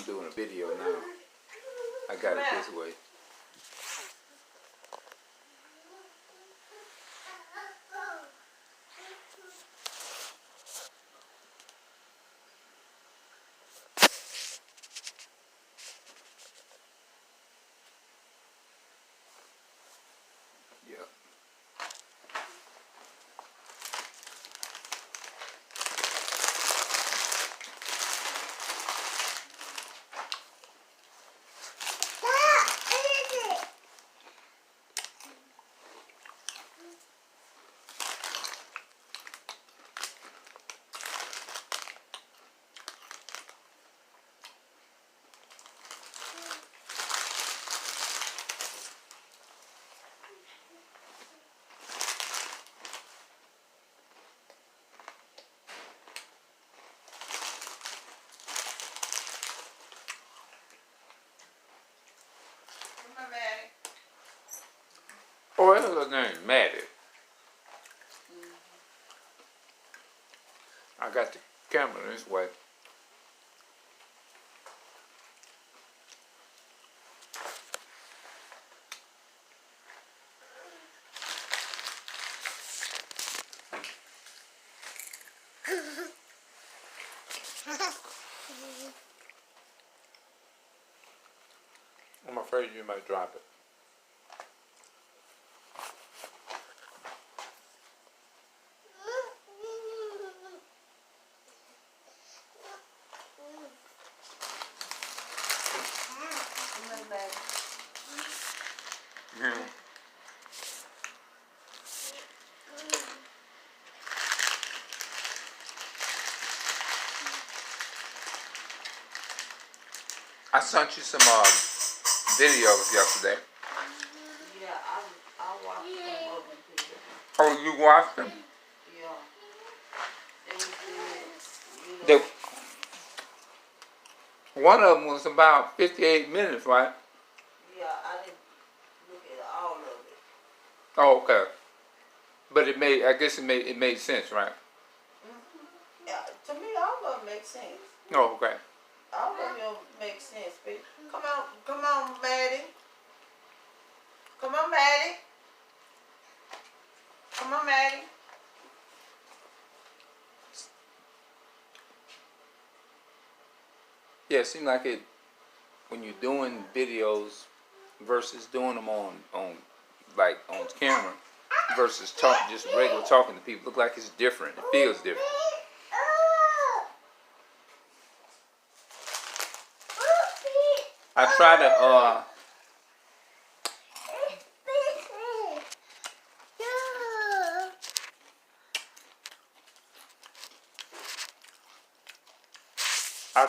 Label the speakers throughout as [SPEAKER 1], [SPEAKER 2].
[SPEAKER 1] I'm doing a video now. I got it this way. Yep. Oh, that's her name, Maddie. I got the camera this way. I'm afraid you might drop it. Yeah. I sent you some videos yesterday.
[SPEAKER 2] Yeah, I watched some of them too.
[SPEAKER 1] Oh, you watched them?
[SPEAKER 2] Yeah. They was good.
[SPEAKER 1] One of them was about 58 minutes, right?
[SPEAKER 2] Yeah, I didn't look at all of it.
[SPEAKER 1] Oh, okay. But I guess it made sense, right?
[SPEAKER 2] Mm-hmm. Yeah, to me, all of them make sense.
[SPEAKER 1] Oh, okay.
[SPEAKER 2] All of them make sense, baby. Come on, Maddie. Come on, Maddie. Come on, Maddie.
[SPEAKER 1] Yeah, it seems like it when you're doing videos versus doing them on camera versus just regular talking to people, look like it's different. It feels different. I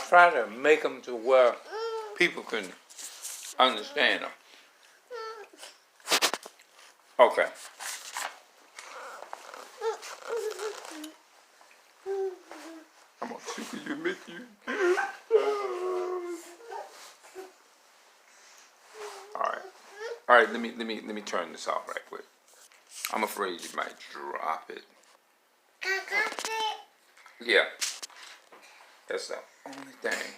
[SPEAKER 1] try to make them to where people can understand them. Okay. I'm gonna tickle you, make you good. All right. Let me turn this off right quick. I'm afraid you might drop it. Yeah. That's the only thing.